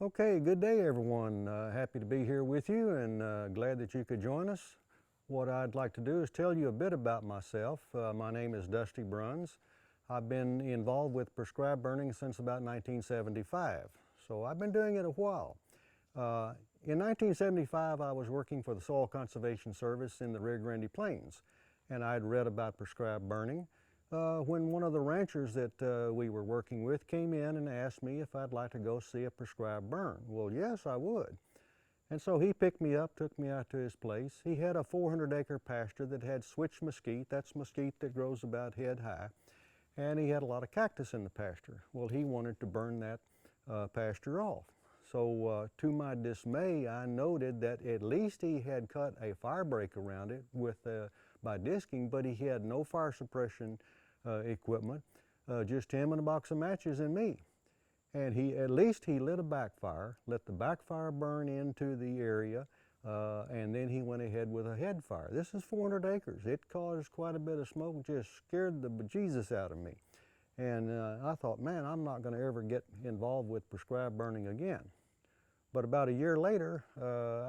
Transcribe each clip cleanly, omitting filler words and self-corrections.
Okay, good day everyone. Happy to be here with you and glad that you could join us. What I'd like to do is tell you a bit about myself. My name is Dusty Bruns. I've been involved with prescribed burning since about 1975, so I've been doing it a while. In 1975 I was working for the Soil Conservation Service in the Rio Grande Plains, and I'd read about prescribed burning when one of the ranchers that we were working with came in and asked me if I'd like to go see a prescribed burn. Well, yes, I would. And so he picked me up, took me out to his place. He had a 400-acre pasture that had switch mesquite. That's mesquite that grows about head high. And he had a lot of cactus in the pasture. Well, he wanted to burn that pasture off. So to my dismay, I noted that at least he had cut a fire break around it by disking, but he had no fire suppression equipment, just him and a box of matches and me. And at least he lit a backfire, let the backfire burn into the area, and then he went ahead with a head fire. This is 400 acres. It caused quite a bit of smoke, just scared the bejesus out of me. And I thought, man, I'm not going to ever get involved with prescribed burning again. But about a year later,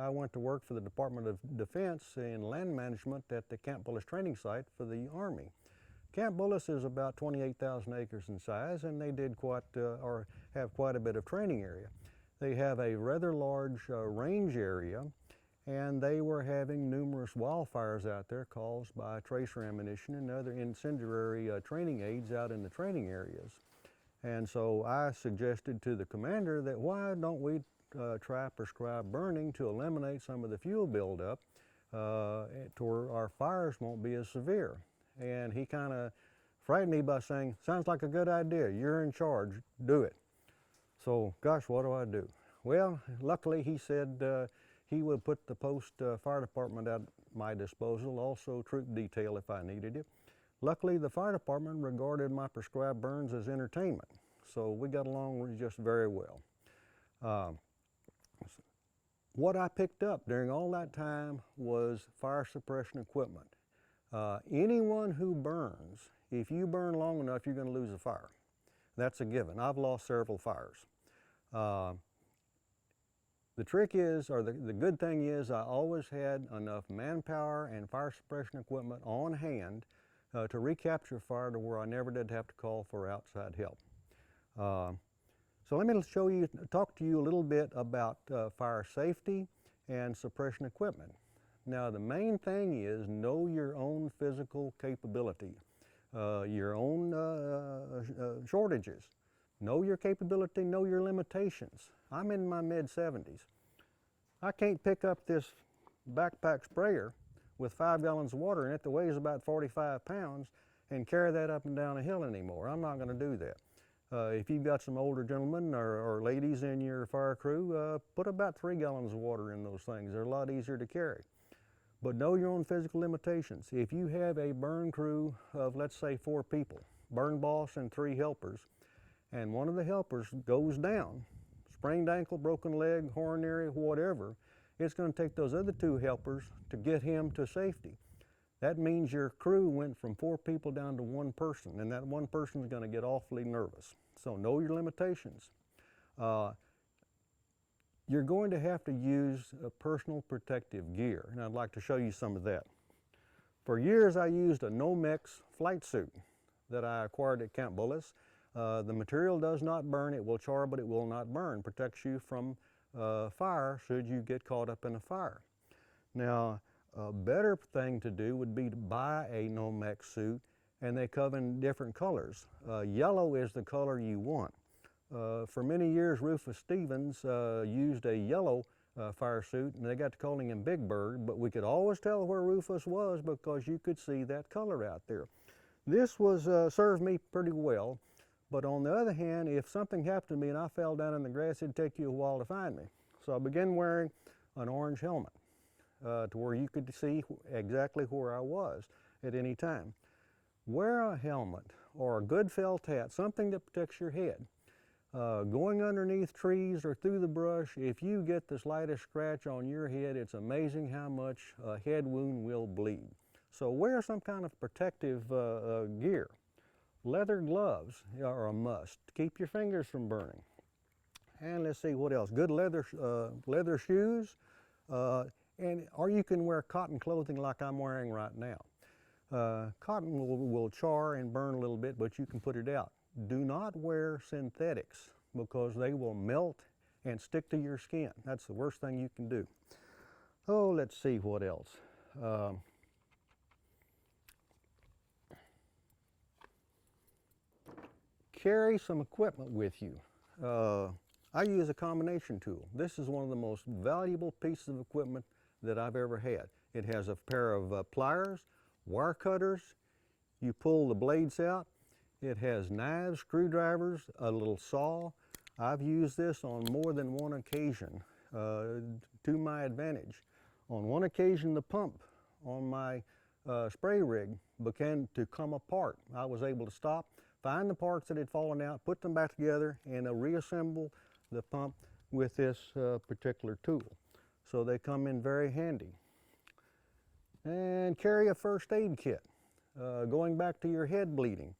I went to work for the Department of Defense in land management at the Camp Bullis training site for the Army. Camp Bullis is about 28,000 acres in size, and they did have quite a bit of training area. They have a rather large range area, and they were having numerous wildfires out there caused by tracer ammunition and other incendiary training aids out in the training areas. And so I suggested to the commander that why don't we try prescribed burning to eliminate some of the fuel buildup to where our fires won't be as severe. And he kind of frightened me by saying, sounds like a good idea, you're in charge, do it. So gosh, what do? Well, luckily he said he would put the post fire department at my disposal, also troop detail if I needed it. Luckily the fire department regarded my prescribed burns as entertainment, so we got along just very well. What I picked up during all that time was fire suppression equipment. Anyone who burns, if you burn long enough, you're going to lose a fire. That's a given. I've lost several fires. The trick is, or the good thing is, I always had enough manpower and fire suppression equipment on hand to recapture fire to where I never did have to call for outside help. So let me talk to you a little bit about fire safety and suppression equipment. Now the main thing is know your own physical capability, your own shortages. Know your capability, know your limitations. I'm in my mid-70s. I can't pick up this backpack sprayer with 5 gallons of water in it that weighs about 45 pounds and carry that up and down a hill anymore. I'm not going to do that. If you've got some older gentlemen or ladies in your fire crew, put about 3 gallons of water in those things. They're a lot easier to carry. But know your own physical limitations. If you have a burn crew of, let's say, 4 people, burn boss and 3 helpers, and one of the helpers goes down, sprained ankle, broken leg, horn area, whatever, it's going to take those other 2 helpers to get him to safety. That means your crew went from 4 people down to 1 person, and that 1 person is going to get awfully nervous. So know your limitations. You're going to have to use personal protective gear, and I'd like to show you some of that. For years I used a Nomex flight suit that I acquired at Camp Bullis. The material does not burn, it will char but it will not burn. Protects you from fire should you get caught up in a fire. Now a better thing to do would be to buy a Nomex suit, and they come in different colors. Yellow is the color you want. For many years, Rufus Stevens used a yellow fire suit, and they got to calling him Big Bird, but we could always tell where Rufus was because you could see that color out there. This served me pretty well, but on the other hand, if something happened to me and I fell down in the grass, it'd take you a while to find me. So I began wearing an orange helmet to where you could see exactly where I was at any time. Wear a helmet or a good felt hat, something that protects your head. Going underneath trees or through the brush, if you get the slightest scratch on your head, it's amazing how much a head wound will bleed. So wear some kind of protective gear. Leather gloves are a must to keep your fingers from burning. And let's see what else. Good leather shoes, or you can wear cotton clothing like I'm wearing right now. Cotton will char and burn a little bit, but you can put it out. Do not wear synthetics because they will melt and stick to your skin. That's the worst thing you can do. Oh, let's see what else. Carry some equipment with you. I use a combination tool. This is one of the most valuable pieces of equipment that I've ever had. It has a pair of pliers, wire cutters. You pull the blades out. It has knives, screwdrivers, a little saw. I've used this on more than one occasion to my advantage. On one occasion, the pump on my spray rig began to come apart. I was able to stop, find the parts that had fallen out, put them back together, and reassemble the pump with this particular tool. So they come in very handy. And carry a first aid kit. Going back to your head bleeding,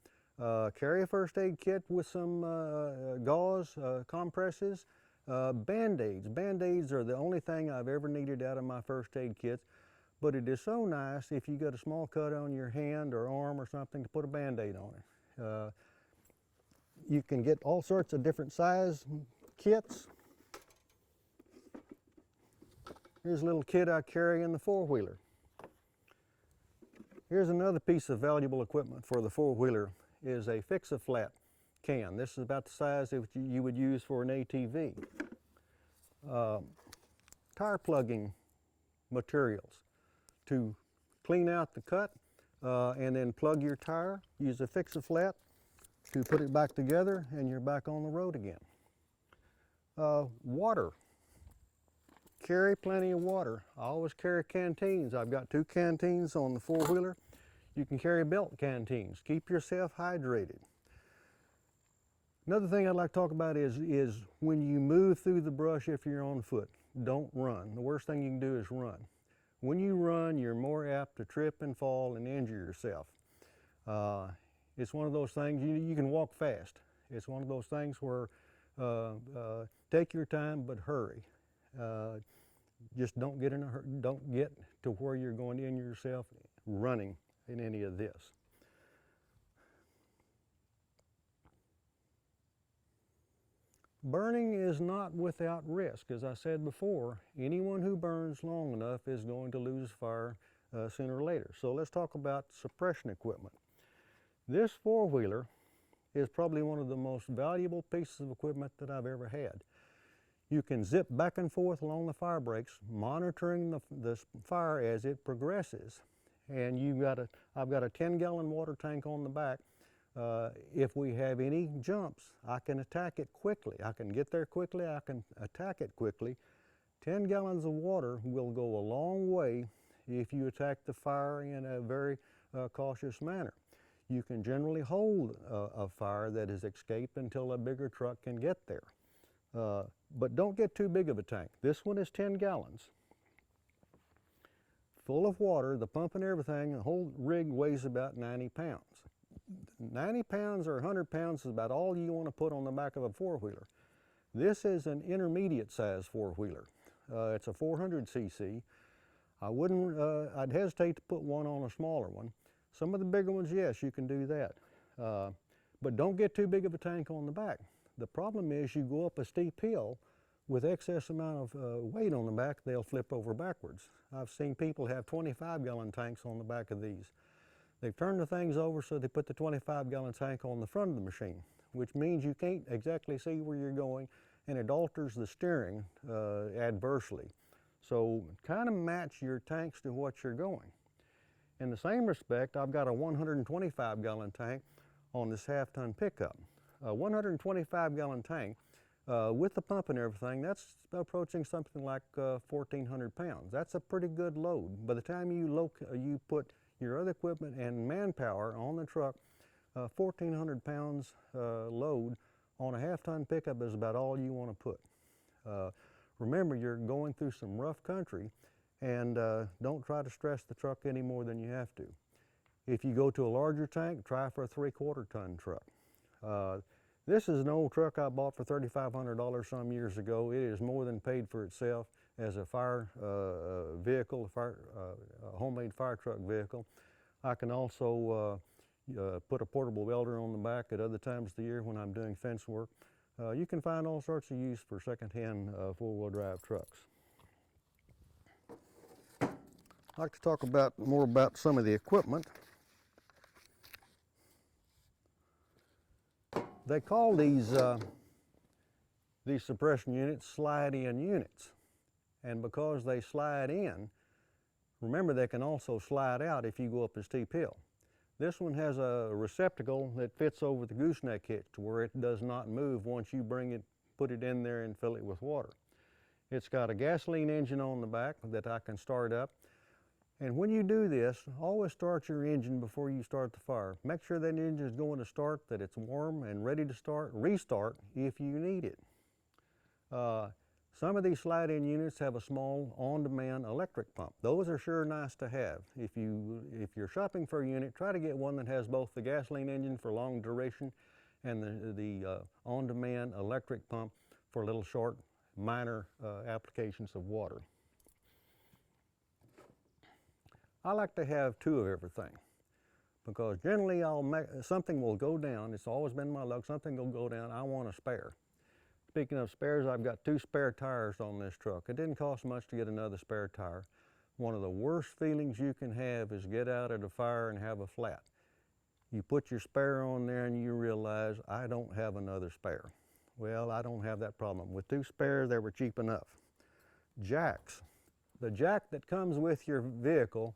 carry a first aid kit with some gauze, compresses, Band-Aids. Band-Aids are the only thing I've ever needed out of my first aid kits, but it is so nice if you got a small cut on your hand or arm or something to put a Band-Aid on it. You can get all sorts of different size kits. Here's a little kit I carry in the four-wheeler. Here's another piece of valuable equipment for the four-wheeler is a fix-a-flat can. This is about the size that you would use for an ATV. Tire plugging materials to clean out the cut and then plug your tire. Use a fix-a-flat to put it back together and you're back on the road again. Water. Carry plenty of water. I always carry canteens. I've got 2 canteens on the four-wheeler. You can carry belt canteens. Keep yourself hydrated. Another thing I'd like to talk about is when you move through the brush if you're on foot, don't run. The worst thing you can do is run. When you run, you're more apt to trip and fall and injure yourself. It's one of those things, you can walk fast. It's one of those things where take your time but hurry. Just don't get in a hurry, don't get to where you're going to injure yourself running in any of this. Burning is not without risk. As I said before, anyone who burns long enough is going to lose fire sooner or later. So let's talk about suppression equipment. This four-wheeler is probably one of the most valuable pieces of equipment that I've ever had. You can zip back and forth along the fire breaks, monitoring the fire as it progresses. And I've got a 10-gallon water tank on the back. If we have any jumps, I can attack it quickly. I can get there quickly, I can attack it quickly. 10 gallons of water will go a long way if you attack the fire in a very cautious manner. You can generally hold a fire that has escaped until a bigger truck can get there. But don't get too big of a tank. This one is 10 gallons. Full of water, the pump and everything, the whole rig weighs about 90 pounds. 90 pounds or 100 pounds is about all you want to put on the back of a four-wheeler. This is an intermediate size four-wheeler. It's a 400cc. I'd hesitate to put one on a smaller one. Some of the bigger ones, yes, you can do that. But don't get too big of a tank on the back. The problem is you go up a steep hill with excess amount of weight on the back, they'll flip over backwards. I've seen people have 25-gallon tanks on the back of these. They've turned the things over so they put the 25-gallon tank on the front of the machine, which means you can't exactly see where you're going, and it alters the steering adversely. So kind of match your tanks to what you're going. In the same respect, I've got a 125-gallon tank on this half-ton pickup. A 125-gallon tank with the pump and everything, that's approaching something like 1,400 pounds. That's a pretty good load. By the time you put your other equipment and manpower on the truck, 1,400 pounds load on a half-ton pickup is about all you want to put. Remember, you're going through some rough country, and don't try to stress the truck any more than you have to. If you go to a larger tank, try for a 3/4 ton truck. This is an old truck I bought for $3,500 some years ago. It is more than paid for itself as a fire vehicle, a homemade fire truck vehicle. I can also put a portable welder on the back at other times of the year when I'm doing fence work. You can find all sorts of use for secondhand four-wheel drive trucks. I'd like to talk more about some of the equipment. They call these suppression units slide-in units, and because they slide in, remember they can also slide out if you go up a steep hill. This one has a receptacle that fits over the gooseneck hitch to where it does not move once you put it in there and fill it with water. It's got a gasoline engine on the back that I can start up. And when you do this, always start your engine before you start the fire. Make sure that engine is going to start, that it's warm and ready to start. Restart if you need it. Some of these slide-in units have a small on-demand electric pump. Those are sure nice to have. If you're shopping for a unit, try to get one that has both the gasoline engine for long duration and the on-demand electric pump for little short, minor applications of water. I like to have two of everything because generally something will go down. It's always been my luck, something will go down, I want a spare. Speaking of spares, I've got 2 spare tires on this truck. It didn't cost much to get another spare tire. One of the worst feelings you can have is get out at a fire and have a flat. You put your spare on there and you realize, I don't have another spare. Well, I don't have that problem. With 2 spares, they were cheap enough. Jacks. The jack that comes with your vehicle,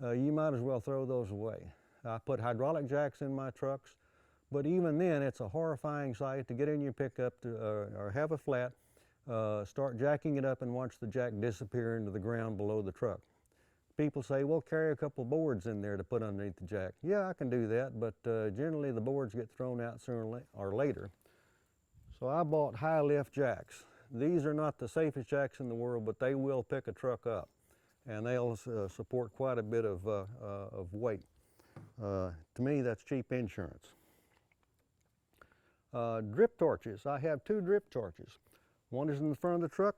you might as well throw those away. I put hydraulic jacks in my trucks, but even then it's a horrifying sight to get in your pickup or have a flat, start jacking it up and watch the jack disappear into the ground below the truck. People say, well, carry a couple boards in there to put underneath the jack. Yeah, I can do that, but generally the boards get thrown out sooner or later. So I bought high lift jacks. These are not the safest jacks in the world, but they will pick a truck up, and they'll support quite a bit of weight. To me, that's cheap insurance. Drip torches. I have 2 drip torches. One is in the front of the truck.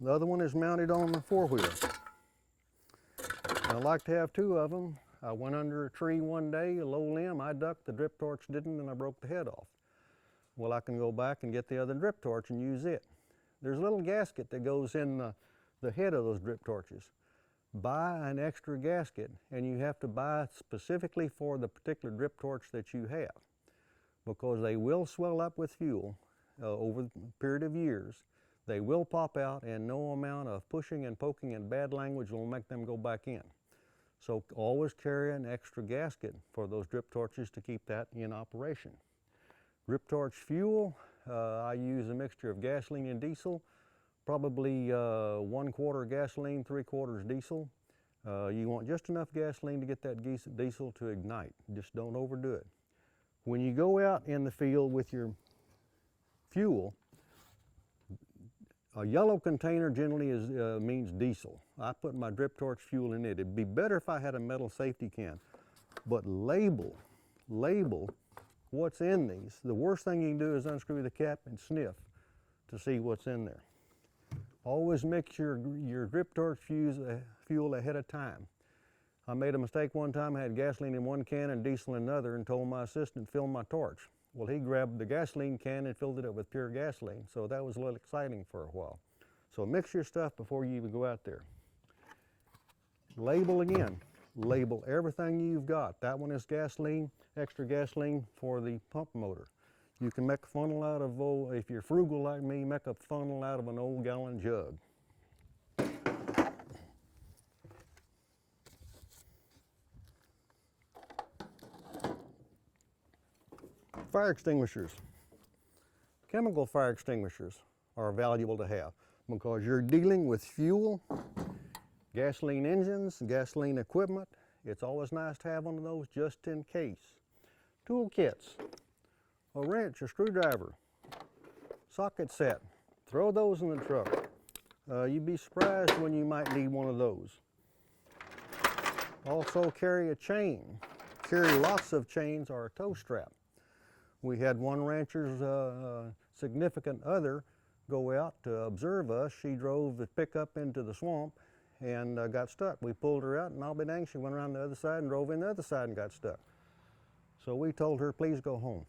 The other one is mounted on the four-wheeler. I like to have 2 of them. I went under a tree one day, a low limb. I ducked, the drip torch didn't, and I broke the head off. Well, I can go back and get the other drip torch and use it. There's a little gasket that goes in the head of those drip torches. Buy an extra gasket, and you have to buy specifically for the particular drip torch that you have, because they will swell up with fuel over the period of years. They will pop out, and no amount of pushing and poking and bad language will make them go back in. So always carry an extra gasket for those drip torches to keep that in operation. Drip torch fuel, I use a mixture of gasoline and diesel, probably 1/4 gasoline, 3/4 diesel. You want just enough gasoline to get that diesel to ignite. Just don't overdo it. When you go out in the field with your fuel, a yellow container generally means diesel. I put my drip torch fuel in it. It'd be better if I had a metal safety can, but label what's in these. The worst thing you can do is unscrew the cap and sniff to see what's in there. Always mix your drip torch fuel ahead of time. I made a mistake one time. I had gasoline in one can and diesel in another, and told my assistant to fill my torch. Well, he grabbed the gasoline can and filled it up with pure gasoline, so that was a little exciting for a while. So mix your stuff before you even go out there. Label again. Label everything you've got. That one is gasoline, extra gasoline for the pump motor. You can make a funnel out of, if you're frugal like me, make a funnel out of an old gallon jug. Fire extinguishers. Chemical fire extinguishers are valuable to have because you're dealing with fuel, gasoline engines, gasoline equipment. It's always nice to have one of those just in case. Tool kits, a wrench, a screwdriver, socket set. Throw those in the truck. You'd be surprised when you might need one of those. Also carry a chain. Carry lots of chains or a tow strap. We had one rancher's significant other go out to observe us. She drove the pickup into the swamp and got stuck. We pulled her out, and I'll be dang, she went around the other side and drove in the other side and got stuck. So we told her, please go home.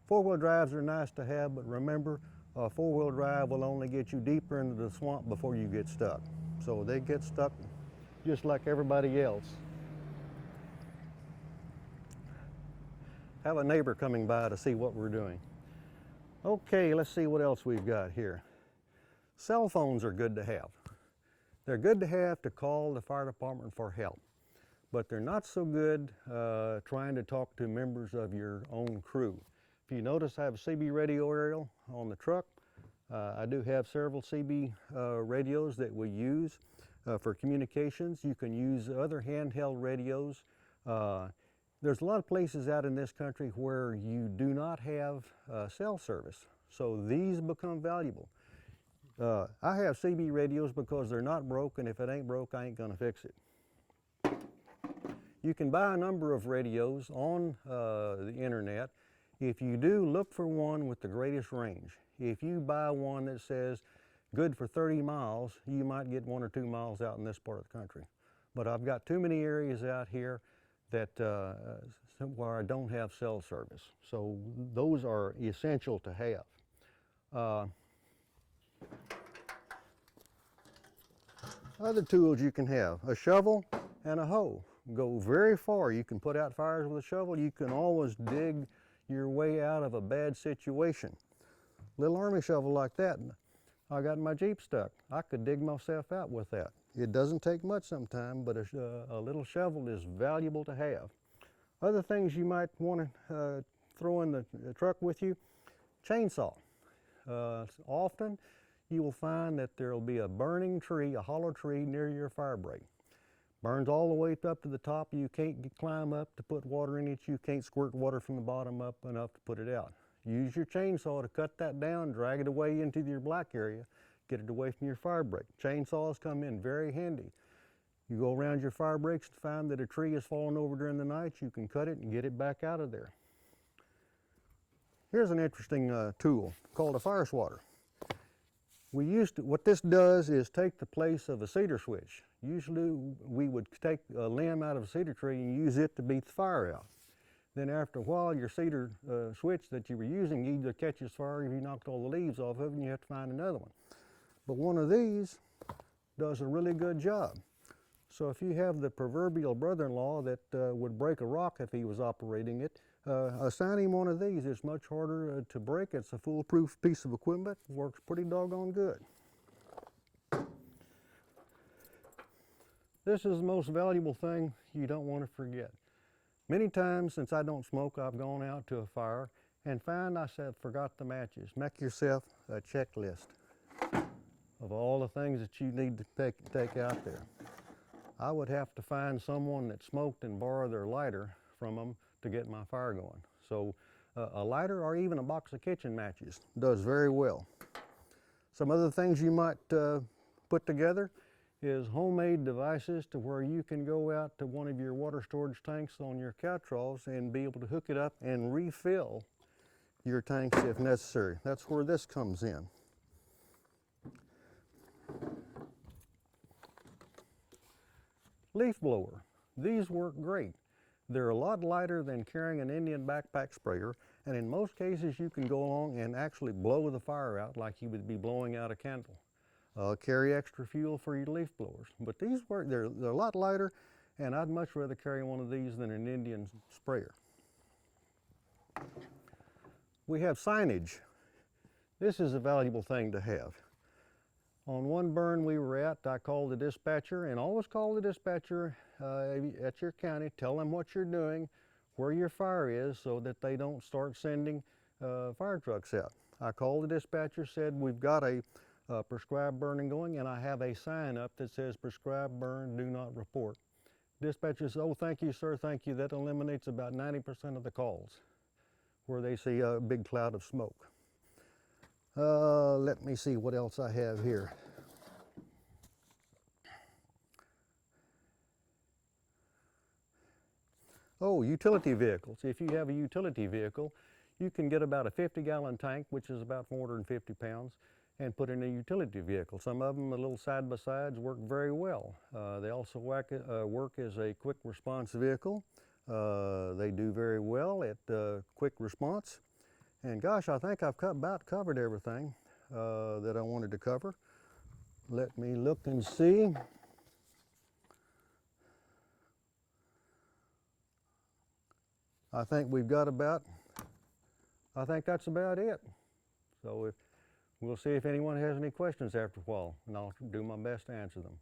Four-wheel drives are nice to have, but remember, four-wheel drive will only get you deeper into the swamp before you get stuck. So they get stuck just like everybody else. Have a neighbor coming by to see what we're doing. Okay, let's see what else we've got here. Cell phones are good to have. They're good to have to call the fire department for help, but they're not so good trying to talk to members of your own crew. If you notice, I have a CB radio aerial on the truck. I do have several CB radios that we use for communications. You can use other handheld radios. There's a lot of places out in this country where you do not have cell service, so these become valuable. I have CB radios because they're not broke, and if it ain't broke, I ain't gonna fix it. You can buy a number of radios on the internet. If you do, look for one with the greatest range. If you buy one that says good for 30 miles, you might get 1 or 2 miles out in this part of the country. But I've got too many areas out here that where I don't have cell service. So those are essential to have. Other tools you can have, a shovel and a hoe. Go very far. You can put out fires with a shovel. You can always dig your way out of a bad situation. Little army shovel like that, I got my Jeep stuck. I could dig myself out with that. It doesn't take much sometimes, but a little shovel is valuable to have. Other things you might want to throw in the truck with you, chainsaw. Often you will find that there will be a burning tree, a hollow tree near your fire break. Burns all the way up to the top. You can't climb up to put water in it. You can't squirt water from the bottom up enough to put it out. Use your chainsaw to cut that down, drag it away into your black area, get it away from your fire break. Chainsaws come in very handy. You go around your fire breaks and find that a tree has fallen over during the night, you can cut it and get it back out of there. Here's an interesting tool called a fire swatter. What this does is take the place of a cedar switch. Usually we would take a limb out of a cedar tree and use it to beat the fire out. Then after a while, your cedar switch that you were using either catches fire if you knocked all the leaves off of it and you have to find another one. But one of these does a really good job. So if you have the proverbial brother-in-law that would break a rock if he was operating it, assign him one of these. It's much harder to break. It's a foolproof piece of equipment. Works pretty doggone good. This is the most valuable thing you don't want to forget. Many times since I don't smoke, I've gone out to a fire and found I forgot the matches. Make yourself a checklist of all the things that you need to take out there. I would have to find someone that smoked and borrow their lighter from them to get my fire going. So a lighter or even a box of kitchen matches does very well. Some other things you might put together is homemade devices to where you can go out to one of your water storage tanks on your cow troughs and be able to hook it up and refill your tanks if necessary. That's where this comes in. Leaf blower. These work great. They're a lot lighter than carrying an Indian backpack sprayer, and in most cases you can go along and actually blow the fire out like you would be blowing out a candle. Carry extra fuel for your leaf blowers. But these work, they're a lot lighter, and I'd much rather carry one of these than an Indian sprayer. We have signage. This is a valuable thing to have. On one burn we were at, I called the dispatcher, and always call the dispatcher at your county, tell them what you're doing, where your fire is, so that they don't start sending fire trucks out. I called the dispatcher, said we've got a prescribed burning going, and I have a sign up that says prescribed burn, do not report. Dispatcher says, oh, thank you, sir, thank you. That eliminates about 90% of the calls where they see a big cloud of smoke. Let me see what else I have here. Oh, utility vehicles. If you have a utility vehicle, you can get about a 50-gallon tank, which is about 450 pounds, and put in a utility vehicle. Some of them, the little side-by-sides, work very well. They also work as a quick response vehicle. They do very well at quick response. And gosh, I think I've about covered everything that I wanted to cover. Let me look and see. I think that's about it. So we'll see if anyone has any questions after a while, and I'll do my best to answer them.